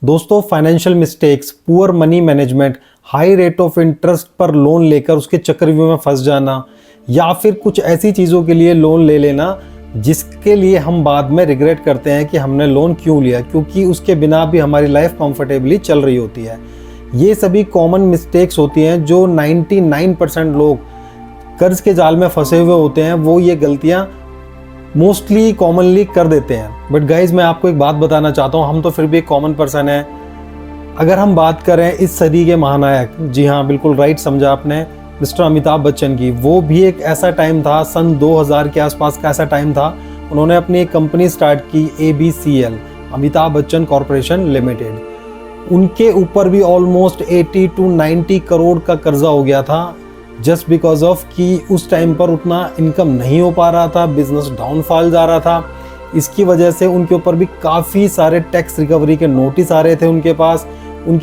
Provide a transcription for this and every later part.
दोस्तों, financial mistakes, poor money management, high rate of interest पर loan लेकर उसके चक्रव्यूह में फंस जाना या फिर कुछ ऐसी चीज़ों के लिए लोन ले लेना जिसके लिए हम बाद में रिग्रेट करते हैं कि हमने लोन क्यों लिया, क्योंकि उसके बिना भी हमारी लाइफ कंफर्टेबली चल रही होती है। ये सभी कॉमन मिस्टेक्स होती हैं जो 99% लोग कर्ज के जाल में फंसे हुए होते हैं, वो ये गलतियाँ मोस्टली कॉमनली कर देते हैं। बट गाइज, मैं आपको एक बात बताना चाहता हूँ, हम तो फिर भी एक कॉमन पर्सन है। अगर हम बात करें इस सदी के महानायक, जी हाँ बिल्कुल राइट समझा आपने, मिस्टर अमिताभ बच्चन की, वो भी एक ऐसा टाइम था, सन 2000 के आसपास का ऐसा टाइम था, उन्होंने अपनी एक कंपनी स्टार्ट की ABCL, Amitabh Bachchan corporation limited. उनके ऊपर भी ऑलमोस्ट 80 to 90 करोड़ का कर्जा हो गया था, जस्ट बिकॉज ऑफ कि उस टाइम पर उतना इनकम नहीं हो पा रहा था, बिजनेस डाउनफॉल जा रहा था। इसकी वजह से उनके ऊपर भी काफ़ी सारे टैक्स रिकवरी के नोटिस आ रहे थे उनके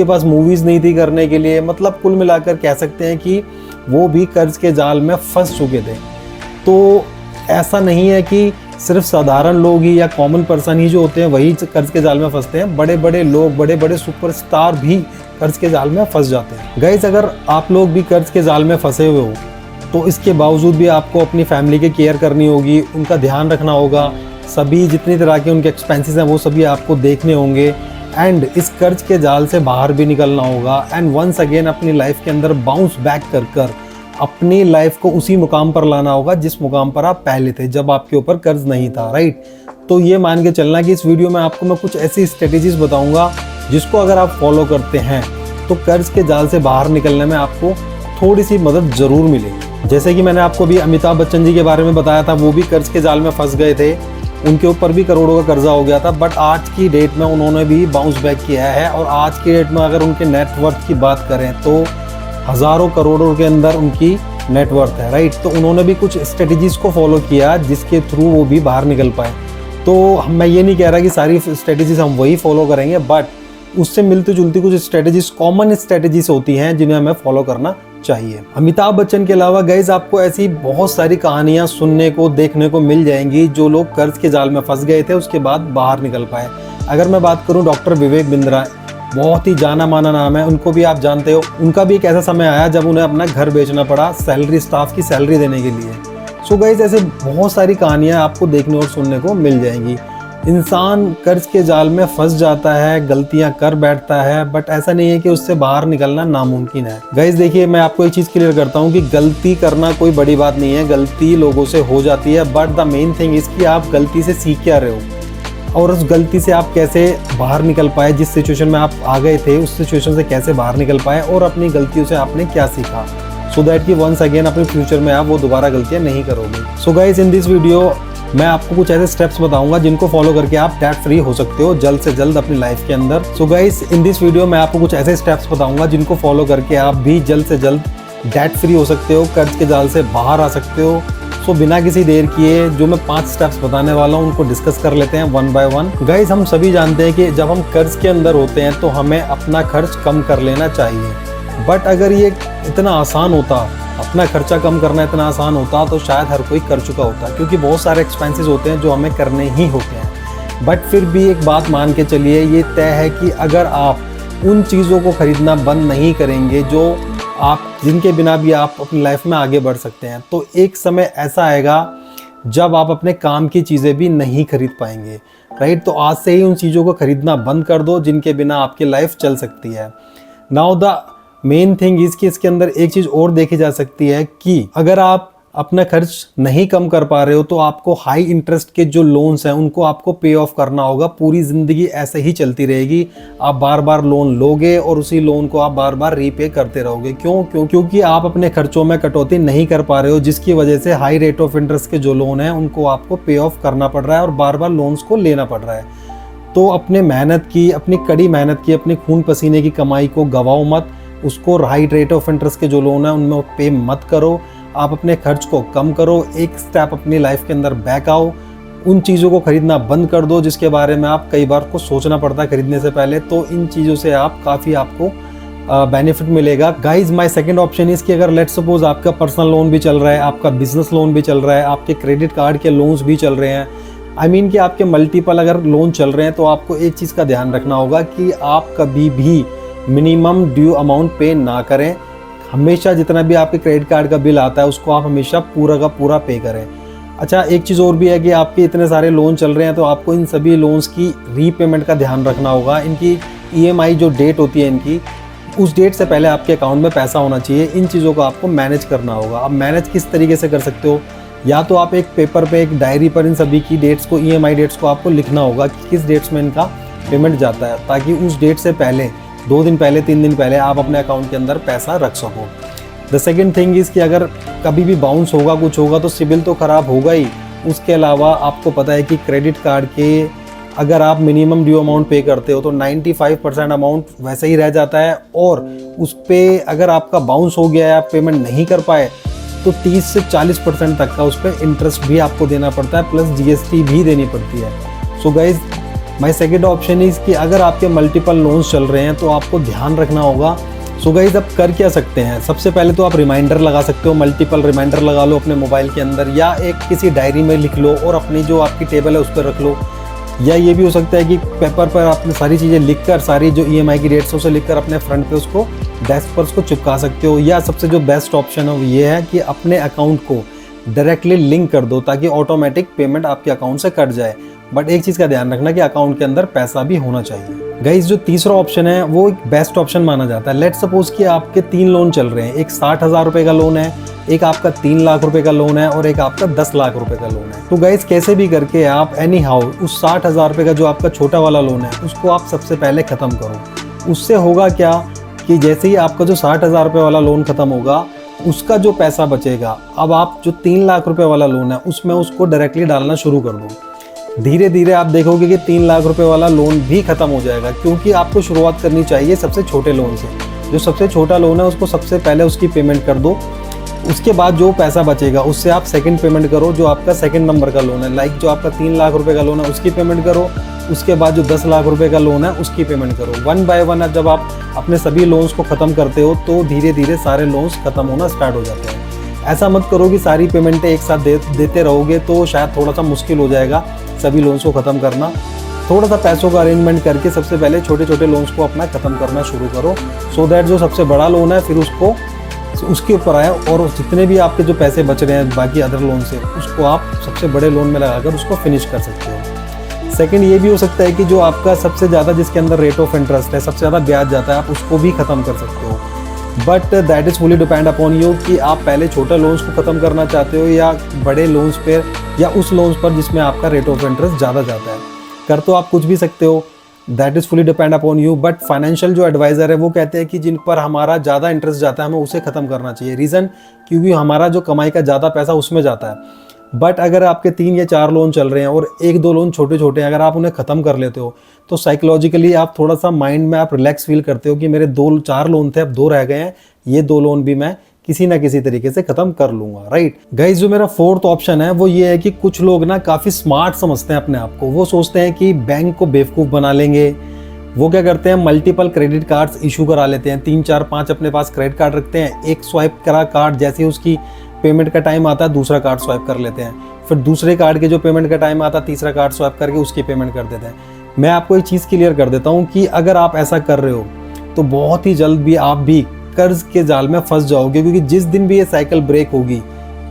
पास मूवीज़ नहीं थी करने के लिए। मतलब कुल मिलाकर कह सकते हैं कि वो भी कर्ज के जाल में फंस चुके थे। तो ऐसा नहीं है कि सिर्फ साधारण लोग ही या कॉमन पर्सन ही जो होते हैं वही कर्ज के जाल में फंसते हैं, बड़े बड़े लोग, बड़े बड़े सुपरस्टार भी कर्ज के जाल में फंस जाते हैं। गाइस, अगर आप लोग भी कर्ज के जाल में फंसे हुए हो तो इसके बावजूद भी आपको अपनी फैमिली की केयर करनी होगी, उनका ध्यान रखना होगा, सभी जितनी तरह के उनके एक्सपेंसेस हैं वो सभी आपको देखने होंगे, एंड इस कर्ज के जाल से बाहर भी निकलना होगा, एंड वंस अगेन अपनी लाइफ के अंदर बाउंस बैक कर अपनी लाइफ को उसी मुकाम पर लाना होगा जिस मुकाम पर आप पहले थे, जब आपके ऊपर कर्ज नहीं था, राइट। तो ये मान के चलना कि इस वीडियो में आपको मैं कुछ ऐसी स्ट्रेटेजीज बताऊंगा जिसको अगर आप फॉलो करते हैं तो कर्ज के जाल से बाहर निकलने में आपको थोड़ी सी मदद जरूर मिलेगी। जैसे कि मैंने आपको भी अमिताभ बच्चन जी के बारे में बताया था, वो भी कर्ज के जाल में फंस गए थे, उनके ऊपर भी करोड़ों का कर्जा हो गया था, बट आज की डेट में उन्होंने भी बाउंस बैक किया है। और आज की डेट में अगर उनके नेटवर्थ की बात करें तो हज़ारों करोड़ों के अंदर उनकी नेटवर्थ है, राइट। तो उन्होंने भी कुछ स्ट्रेटजीज को फॉलो किया जिसके थ्रू वो भी बाहर निकल पाए। तो मैं ये नहीं कह रहा कि सारी स्ट्रेटजीज हम वही फॉलो करेंगे, बट उससे मिलती जुलती कुछ स्ट्रेटजीज, कॉमन स्ट्रेटजीज होती हैं जिन्हें हमें फॉलो करना चाहिए। अमिताभ बच्चन के अलावा गाइज आपको ऐसी बहुत सारी कहानियां सुनने को, देखने को मिल जाएंगी जो लोग कर्ज के जाल में फंस गए थे, उसके बाद बाहर निकल पाए। अगर मैं बात करूं डॉक्टर विवेक बिंद्रा, बहुत ही जाना माना नाम है, उनको भी आप जानते हो। उनका भी एक ऐसा समय आया जब उन्हें अपना घर बेचना पड़ा स्टाफ की सैलरी देने के लिए। सो गाइज, ऐसे बहुत सारी कहानियां आपको देखने और सुनने को मिल जाएंगी। इंसान कर्ज के जाल में फंस जाता है, गलतियां कर बैठता है, बट ऐसा नहीं है कि उससे बाहर निकलना नामुमकिन है। गाइज देखिए, मैं आपको एक चीज़ क्लियर करता हूँ कि गलती करना कोई बड़ी बात नहीं है, गलती लोगों से हो जाती है, but the main thing is कि आप गलती से सीख क्या रहे हो और उस गलती से आप कैसे बाहर निकल पाए, जिस सिचुएशन में आप आ गए थे उस सिचुएशन से कैसे बाहर निकल पाए और अपनी गलतियों से आपने क्या सीखा, सो दैट कि वंस अगेन अपने फ्यूचर में आप वो दोबारा गलतियाँ नहीं करोगे। So guys, in this video मैं आपको कुछ ऐसे स्टेप्स बताऊंगा जिनको फॉलो करके आप डेट फ्री हो सकते हो जल्द से जल्द अपनी लाइफ के अंदर। So guys, in this video मैं आपको कुछ ऐसे स्टेप्स बताऊंगा जिनको फॉलो करके आप भी जल्द से जल्द डेट फ्री हो सकते हो, कर्ज के जाल से बाहर आ सकते हो। सो बिना किसी देर किए जो मैं 5 स्टेप्स बताने वाला हूँ उनको डिस्कस कर लेते हैं वन बाय वन। गाइस, हम सभी जानते हैं कि जब हम कर्ज के अंदर होते हैं तो हमें अपना खर्च कम कर लेना चाहिए, बट अगर ये इतना आसान होता, अपना खर्चा कम करना इतना आसान होता तो शायद हर कोई कर चुका होता, क्योंकि बहुत सारे एक्सपेंसेस होते हैं जो हमें करने ही होते हैं। बट फिर भी एक बात मान के चलिए, ये तय है कि अगर आप उन चीज़ों को खरीदना बंद नहीं करेंगे जिनके बिना भी आप अपनी लाइफ में आगे बढ़ सकते हैं, तो एक समय ऐसा आएगा जब आप अपने काम की चीज़ें भी नहीं खरीद पाएंगे, राइट। तो आज से ही उन चीज़ों को खरीदना बंद कर दो जिनके बिना आपकी लाइफ चल सकती है। Now the main thing is कि इसके अंदर एक चीज़ और देखी जा सकती है कि अगर आप अपना खर्च नहीं कम कर पा रहे हो तो आपको हाई इंटरेस्ट के जो लोन्स हैं उनको आपको पे ऑफ करना होगा। पूरी ज़िंदगी ऐसे ही चलती रहेगी, आप बार बार लोन लोगे और उसी लोन को आप बार बार रीपे करते रहोगे। क्योंकि आप अपने खर्चों में कटौती नहीं कर पा रहे हो, जिसकी वजह से हाई रेट ऑफ इंटरेस्ट के जो लोन हैं उनको आपको पे ऑफ करना पड़ रहा है और बार बार लोन्स को लेना पड़ रहा है। तो अपने मेहनत की, अपनी कड़ी मेहनत की, अपनी खून पसीने की कमाई को गवाओ मत, उसको हाई रेट ऑफ इंटरेस्ट के जो लोन है उनमें पे मत करो। आप अपने खर्च को कम करो, एक स्टेप अपनी लाइफ के अंदर बैक आओ, उन चीज़ों को खरीदना बंद कर दो जिसके बारे में आप कई बार को सोचना पड़ता है खरीदने से पहले। तो इन चीज़ों से आप काफ़ी आपको बेनिफिट मिलेगा। Guys, my second option is कि अगर लेट्स सपोज आपका पर्सनल लोन भी चल रहा है, आपका बिजनेस लोन भी चल रहा है, आपके क्रेडिट कार्ड के लोन्स भी चल रहे हैं, आई मीन कि आपके मल्टीपल अगर लोन चल रहे हैं तो आपको एक चीज़ का ध्यान रखना होगा कि आप कभी भी मिनिमम ड्यू अमाउंट पे ना करें। हमेशा जितना भी आपके क्रेडिट कार्ड का बिल आता है उसको आप हमेशा पूरा का पूरा पे करें। अच्छा, एक चीज़ और भी है कि आपके इतने सारे लोन चल रहे हैं तो आपको इन सभी लोन्स की रीपेमेंट का ध्यान रखना होगा। इनकी EMI जो डेट होती है इनकी, उस डेट से पहले आपके अकाउंट में पैसा होना चाहिए। इन चीज़ों को आपको मैनेज करना होगा। अब मैनेज किस तरीके से कर सकते हो, या तो आप एक पेपर पे, एक डायरी पर इन सभी की डेट्स को, EMI डेट्स को आपको लिखना होगा कि किस डेट्स में इनका पेमेंट जाता है, ताकि उस डेट से पहले 2 दिन पहले, 3 दिन पहले आप अपने अकाउंट के अंदर पैसा रख सको। द सेकेंड थिंग इज़ कि अगर कभी भी बाउंस होगा, कुछ होगा तो सिबिल तो ख़राब होगा ही। उसके अलावा आपको पता है कि क्रेडिट कार्ड के अगर आप मिनिमम ड्यू अमाउंट पे करते हो तो 95% अमाउंट वैसे ही रह जाता है, और उस पर अगर आपका बाउंस हो गया है, आप पेमेंट नहीं कर पाए, तो 30 से 40% तक का उस पर इंटरेस्ट भी आपको देना पड़ता है, प्लस GST भी देनी पड़ती है। So guys, my second option is कि अगर आपके मल्टीपल लोन्स चल रहे हैं तो आपको ध्यान रखना होगा। सो गाइज, अब कर क्या सकते हैं, सबसे पहले तो आप रिमाइंडर लगा सकते हो, मल्टीपल रिमाइंडर लगा लो अपने मोबाइल के अंदर, या एक किसी डायरी में लिख लो और अपनी जो आपकी टेबल है उस पर रख लो। या ये भी हो सकता है कि पेपर पर आपने सारी चीज़ें लिखकर, सारी जो EMI की डेट्स उसे लिखकर अपने फ्रंट पे उसको डेस्क पर उसको चिपका सकते हो। या सबसे जो बेस्ट ऑप्शन है वो ये है कि अपने अकाउंट को डायरेक्टली लिंक कर दो ताकि ऑटोमेटिक पेमेंट आपके अकाउंट से कट जाए। बट एक चीज़ का ध्यान रखना कि अकाउंट के अंदर पैसा भी होना चाहिए। गाइस, जो तीसरा ऑप्शन है वो एक बेस्ट ऑप्शन माना जाता है। लेट्स सपोज कि आपके 3 लोन चल रहे हैं, एक 60,000 रुपये का लोन है, एक आपका 3 लाख रुपए का लोन है और एक आपका 10 लाख रुपए का लोन है। तो गाइस, कैसे भी करके आप एनी हाउ उस 60,000 रुपये का जो आपका छोटा वाला लोन है उसको आप सबसे पहले ख़त्म करो। उससे होगा क्या कि जैसे ही आपका जो 60,000 रुपये वाला लोन ख़त्म होगा, उसका जो पैसा बचेगा, अब आप जो 3 लाख रुपए वाला लोन है उसमें उसको डायरेक्टली डालना शुरू कर दो। धीरे धीरे आप देखोगे कि 3 लाख रुपए वाला लोन भी खत्म हो जाएगा, क्योंकि आपको शुरुआत करनी चाहिए सबसे छोटे लोन से। जो सबसे छोटा लोन है उसको सबसे पहले उसकी पेमेंट कर दो, उसके बाद जो पैसा बचेगा उससे आप सेकंड पेमेंट करो, जो आपका सेकंड नंबर का लोन है। लाइक जो आपका 3 लाख रुपए का लोन है उसकी पेमेंट करो, उसके बाद जो 10 लाख रुपए का लोन है उसकी पेमेंट करो। 1 बाय 1 जब आप अपने सभी लोन्स को ख़त्म करते हो तो धीरे धीरे सारे लोन्स ख़त्म होना स्टार्ट हो जाते हैं। ऐसा मत करो कि सारी पेमेंटें एक साथ देते रहोगे, तो शायद थोड़ा सा मुश्किल हो जाएगा सभी लोन्स को ख़त्म करना। थोड़ा सा पैसों का अरेंजमेंट करके सबसे पहले छोटे छोटे लोन्स को अपना ख़त्म करना शुरू करो, सो दैट जो सबसे बड़ा लोन है फिर उसके ऊपर आए, और जितने भी आपके जो पैसे बच रहे हैं बाकी अदर लोन से, उसको आप सबसे बड़े लोन में लगाकर उसको फिनिश कर सकते हो। सेकंड ये भी हो सकता है कि जो आपका सबसे ज़्यादा जिसके अंदर रेट ऑफ इंटरेस्ट है, सबसे ज़्यादा ब्याज जाता है, आप उसको भी ख़त्म कर सकते हो। But that is fully depend upon you कि आप पहले छोटे लोन्स को ख़त्म करना चाहते हो या बड़े लोन्स पर, या उस लोन्स पर जिसमें आपका रेट ऑफ इंटरेस्ट ज़्यादा जाता है। कर तो आप कुछ भी सकते हो, that is fully depend upon you. But financial जो एडवाइज़र है वो कहते हैं कि जिन पर हमारा ज़्यादा इंटरेस्ट जाता है हमें उसे ख़त्म करना चाहिए। रीज़न क्योंकि हमारा जो कमाई का ज़्यादा पैसा उसमें जाता है। बट अगर आपके 3 या 4 लोन चल रहे हैं और 1-2 लोन छोटे छोटे हैं, अगर आप उन्हें ख़त्म कर लेते हो तो साइकोलॉजिकली आप थोड़ा सा माइंड में आप रिलैक्स फील करते हो कि मेरे 2-4 लोन थे, अब 2 रह गए हैं, ये 2 लोन भी मैं किसी ना किसी तरीके से ख़त्म कर लूँगा, राइट। गाइस, जो मेरा 4th ऑप्शन है वो ये है कि कुछ लोग ना काफ़ी स्मार्ट समझते हैं अपने आप को। वो सोचते हैं कि बैंक को बेवकूफ़ बना लेंगे। वो क्या करते हैं, मल्टीपल क्रेडिट कार्ड्स इशू करा लेते हैं, 3, 4, 5 अपने पास क्रेडिट कार्ड रखते हैं। एक स्वाइप करा कार्ड, जैसे ही उसकी पेमेंट का टाइम आता है दूसरा कार्ड स्वाइप कर लेते हैं, फिर दूसरे कार्ड के जो पेमेंट का टाइम आता है तीसरा कार्ड स्वाइप करके उसकी पेमेंट कर देते हैं। मैं आपको एक चीज़ क्लियर कर देता हूँ कि अगर आप ऐसा कर रहे हो तो बहुत ही जल्द भी आप भी कर्ज के जाल में फंस जाओगे, क्योंकि जिस दिन भी ये साइकिल ब्रेक होगी,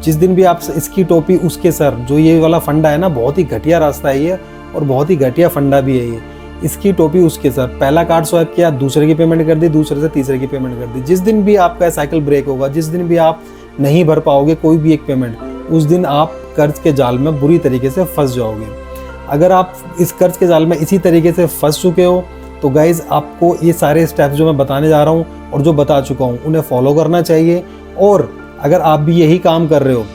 जिस दिन भी आप इसकी टोपी उसके सर, जो ये वाला फंडा है ना, बहुत ही घटिया रास्ता है ये और बहुत ही घटिया फंडा भी है ये। इसकी टोपी उसके सर, पहला कार्ड स्वाइप किया, दूसरे की पेमेंट कर दी, दूसरे से तीसरे की पेमेंट कर दी। जिस दिन भी आपका साइकिल ब्रेक होगा, जिस दिन भी आप नहीं भर पाओगे कोई भी एक पेमेंट, उस दिन आप कर्ज के जाल में बुरी तरीके से फंस जाओगे। अगर आप इस कर्ज के जाल में इसी तरीके से फंस चुके हो तो गाइज़, आपको ये सारे स्टेप्स जो मैं बताने जा रहा हूँ और जो बता चुका हूँ उन्हें फॉलो करना चाहिए। और अगर आप भी यही काम कर रहे हो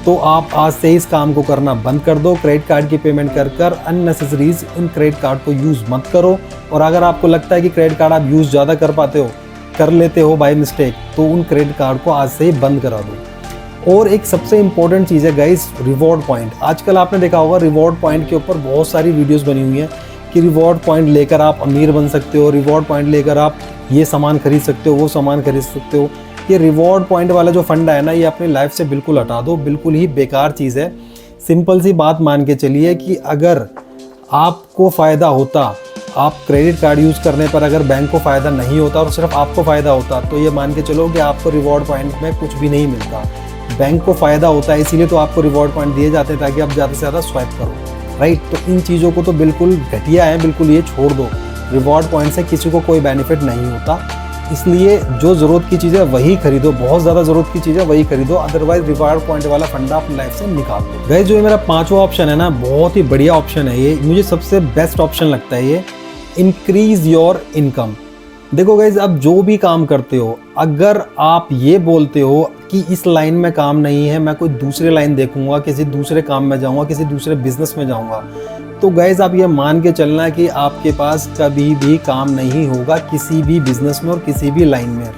तो आप आज से इस काम को करना बंद कर दो। क्रेडिट कार्ड की पेमेंट कर अननेसेसरीज उन क्रेडिट कार्ड को यूज़ मत करो। और अगर आपको लगता है कि क्रेडिट कार्ड आप यूज़ ज़्यादा कर लेते हो बाय मिस्टेक, तो उन क्रेडिट कार्ड को आज से ही बंद करा दो। और एक सबसे इंपॉर्टेंट चीज़ है गाइस, रिवॉर्ड पॉइंट। आजकल आपने देखा होगा रिवॉर्ड पॉइंट के ऊपर बहुत सारी वीडियोस बनी हुई हैं कि रिवॉर्ड पॉइंट लेकर आप अमीर बन सकते हो, रिवॉर्ड पॉइंट लेकर आप ये सामान खरीद सकते हो, वो सामान खरीद सकते हो। ये रिवॉर्ड पॉइंट वाला जो फंडा है ना, ये अपनी लाइफ से बिल्कुल हटा दो, बिल्कुल ही बेकार चीज़ है। सिंपल सी बात मान के चलिए कि अगर आपको फ़ायदा होता, आप क्रेडिट कार्ड यूज़ करने पर अगर बैंक को फ़ायदा नहीं होता और सिर्फ आपको फ़ायदा होता, तो ये मान के चलो कि आपको रिवॉर्ड पॉइंट में कुछ भी नहीं मिलता। बैंक को फ़ायदा होता है, इसीलिए तो आपको रिवॉर्ड पॉइंट दिए जाते हैं ताकि आप ज़्यादा से ज़्यादा स्वाइप करो, राइट। तो इन चीज़ों को तो बिल्कुल घटिया है, बिल्कुल ये छोड़ दो। रिवॉर्ड पॉइंट से किसी को कोई बेनिफिट नहीं होता, इसलिए जो ज़रूरत की चीज़ है वही खरीदो, बहुत ज़्यादा ज़रूरत की चीज़ है वही खरीदो, अदरवाइज रिवॉर्ड पॉइंट वाला फंडा अपनी लाइफ से निकाल दो। गाइस जो ये मेरा 5वां ऑप्शन है ना, बहुत ही बढ़िया ऑप्शन है ये, मुझे सबसे बेस्ट ऑप्शन लगता है ये, इंक्रीज योर इनकम। देखो गाइज, अब जो भी काम करते हो, अगर आप ये बोलते हो कि इस लाइन में काम नहीं है, मैं कोई दूसरी लाइन देखूंगा, किसी दूसरे काम में जाऊंगा, किसी दूसरे बिजनेस में जाऊंगा, तो गाइज आप ये मान के चलना कि आपके पास कभी भी काम नहीं होगा किसी भी बिजनेस में और किसी भी लाइन में।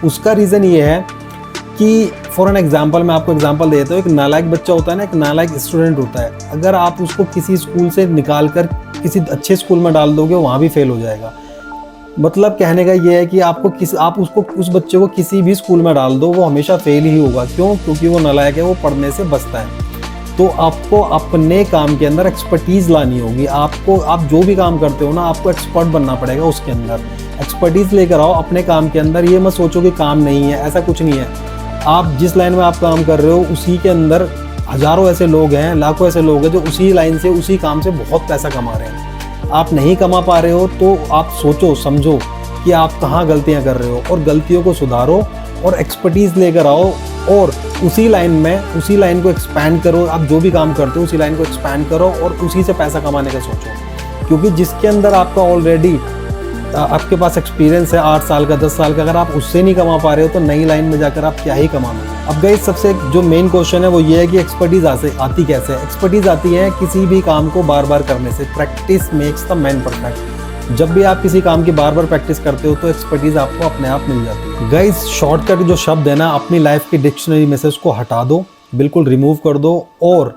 उसका रीज़न ये है कि फॉर एन एग्जाम्पल, मैं आपको एग्जाम्पल देता हूँ, एक नालायक बच्चा होता है ना, एक नालायक स्टूडेंट होता है, अगर आप उसको किसी स्कूल से निकाल कर किसी अच्छे स्कूल में डाल दोगे, वहाँ भी फेल हो जाएगा। मतलब कहने का ये है कि आप उस बच्चे को किसी भी स्कूल में डाल दो, वो हमेशा फेल ही होगा। क्यों? क्योंकि वो नालायक है, वो पढ़ने से बचता है। तो आपको अपने काम के अंदर एक्सपर्टीज़ लानी होगी। आप जो भी काम करते हो ना, आपको एक्सपर्ट बनना पड़ेगा उसके अंदर। एक्सपर्टीज़ लेकर आओ अपने काम के अंदर। ये मत सोचो कि काम नहीं है, ऐसा कुछ नहीं है। आप जिस लाइन में आप काम कर रहे हो, उसी के अंदर हज़ारों ऐसे लोग हैं, लाखों ऐसे लोग हैं जो उसी लाइन से, उसी काम से बहुत पैसा कमा रहे हैं। आप नहीं कमा पा रहे हो तो आप सोचो समझो कि आप कहाँ गलतियाँ कर रहे हो, और गलतियों को सुधारो और एक्सपर्टीज़ लेकर आओ, और उसी लाइन को एक्सपैंड करो। आप जो भी काम करते हो उसी लाइन को एक्सपैंड करो और उसी से पैसा कमाने का सोचो। क्योंकि जिसके अंदर आपका ऑलरेडी आपके पास एक्सपीरियंस है 8 साल का, 10 साल का, अगर आप उससे नहीं कमा पा रहे हो तो नई लाइन में जाकर आप क्या ही कमा लोगे। अब गाइस सबसे जो मेन क्वेश्चन है वो ये है कि एक्सपर्टीज़ आती कैसे है। एक्सपर्टीज़ आती है किसी भी काम को बार बार करने से। Practice makes the man perfect. जब भी आप किसी काम की बार बार प्रैक्टिस करते हो तो एक्सपर्टीज़ आपको अपने आप मिल जाती है। गाइस शॉर्टकट जो शब्द है ना, अपनी लाइफ की डिक्शनरी में से उसको हटा दो, बिल्कुल रिमूव कर दो, और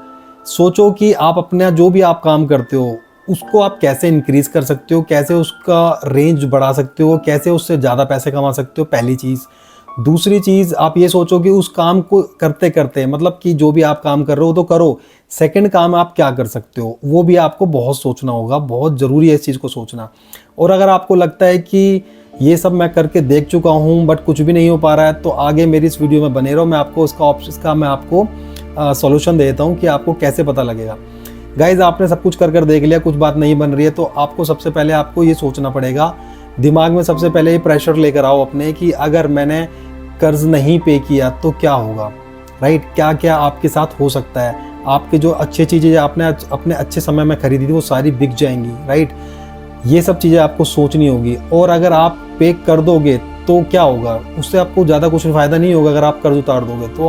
सोचो कि आप अपना जो भी आप काम करते हो उसको आप कैसे इंक्रीज़ कर सकते हो, कैसे उसका रेंज बढ़ा सकते हो, कैसे उससे ज़्यादा पैसे कमा सकते हो, पहली चीज़। दूसरी चीज़, आप ये सोचो कि उस काम को करते करते, मतलब कि जो भी आप काम कर रहे हो तो करो, सेकंड काम आप क्या कर सकते हो वो भी आपको बहुत सोचना होगा। बहुत ज़रूरी है इस चीज़ को सोचना। और अगर आपको लगता है कि ये सब मैं करके देख चुका हूँ बट कुछ भी नहीं हो पा रहा है, तो आगे मेरी इस वीडियो में बने रहो, मैं आपको इसका मैं आपको सॉल्यूशन देता हूँ कि आपको कैसे पता लगेगा। गाइज आपने सब कुछ कर देख लिया, कुछ बात नहीं बन रही है, तो आपको सबसे पहले आपको ये सोचना पड़ेगा, दिमाग में सबसे पहले ये प्रेशर लेकर आओ अपने कि अगर मैंने कर्ज नहीं पे किया तो क्या होगा, राइट। क्या क्या आपके साथ हो सकता है। आपके जो अच्छी चीज़ें आपने अपने अच्छे समय में खरीदी थी वो सारी बिक जाएंगी, राइट। ये सब चीज़ें आपको सोचनी होगी। और अगर आप पे कर दोगे तो क्या होगा, उससे आपको ज़्यादा कुछ फ़ायदा नहीं होगा। अगर आप कर्ज उतार दोगे तो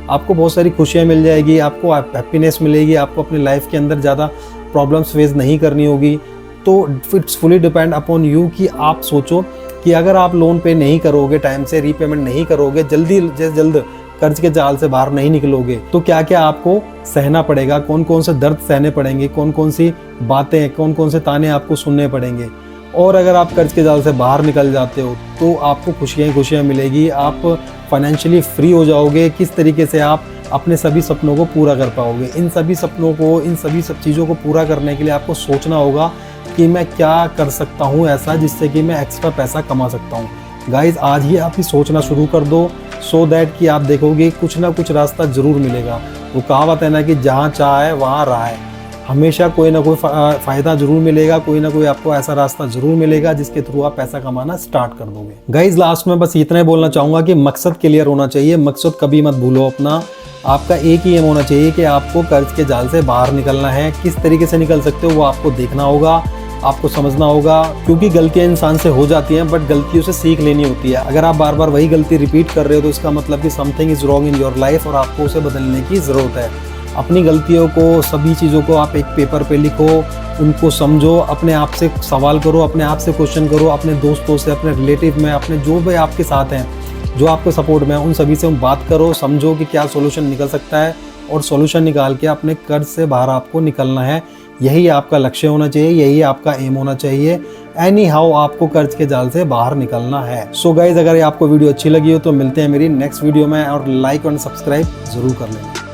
आपको बहुत सारी खुशियाँ मिल जाएगी, आपको हैप्पीनेस मिलेगी, आपको अपनी लाइफ के अंदर ज़्यादा प्रॉब्लम्स फेस नहीं करनी होगी। तो it's fully depend upon you कि आप सोचो कि अगर आप लोन पे नहीं करोगे, टाइम से रीपेमेंट नहीं करोगे, जल्द कर्ज के जाल से बाहर नहीं निकलोगे, तो क्या क्या आपको सहना पड़ेगा, कौन कौन से दर्द सहने पड़ेंगे, कौन कौन सी बातें, कौन कौन से ताने आपको सुनने पड़ेंगे। और अगर आप कर्ज के जाल से बाहर निकल जाते हो तो आपको खुशियाँ मिलेगी, आप फाइनेंशियली फ्री हो जाओगे। किस तरीके से आप अपने सभी सपनों को पूरा कर पाओगे। इन सभी सपनों को, इन सभी सब चीज़ों को पूरा करने के लिए आपको सोचना होगा कि मैं क्या कर सकता हूँ ऐसा जिससे कि मैं एक्स्ट्रा पैसा कमा सकता हूँ। गाइज आज ही आप ही सोचना शुरू कर दो, सो दैट कि आप देखोगे कुछ ना कुछ रास्ता ज़रूर मिलेगा। वो कहावत है ना कि जहाँ चाह है वहाँ राह है। हमेशा कोई ना कोई फ़ायदा ज़रूर मिलेगा, कोई ना कोई आपको ऐसा रास्ता ज़रूर मिलेगा जिसके थ्रू आप पैसा कमाना स्टार्ट कर दोगे। गाइज लास्ट में बस इतना ही बोलना चाहूँगा कि मकसद क्लियर होना चाहिए। मकसद कभी मत भूलो अपना। आपका एक ही एम होना चाहिए कि आपको कर्ज के जाल से बाहर निकलना है। किस तरीके से निकल सकते हो वो आपको देखना होगा, आपको समझना होगा। क्योंकि गलतियां इंसान से हो जाती हैं बट गलतियों से सीख लेनी होती है। अगर आप बार बार वही गलती रिपीट कर रहे हो तो इसका मतलब कि something is wrong in your life और आपको उसे बदलने की ज़रूरत है। अपनी गलतियों को, सभी चीज़ों को आप एक पेपर पे लिखो, उनको समझो, अपने आप से सवाल करो, अपने आप से क्वेश्चन करो, अपने दोस्तों से, अपने रिलेटिव में, अपने जो भी आपके साथ हैं, जो आपके सपोर्ट में है, उन सभी से बात करो, समझो कि क्या सॉल्यूशन निकल सकता है और सॉल्यूशन निकाल के अपने कर्ज से बाहर आपको निकलना है। यही आपका लक्ष्य होना चाहिए, यही आपका एम होना चाहिए। एनी हाउ आपको कर्ज के जाल से बाहर निकलना है। सो गाइज अगर ये आपको वीडियो अच्छी लगी हो तो मिलते हैं मेरी नेक्स्ट वीडियो में, और लाइक और सब्सक्राइब जरूर कर लेना।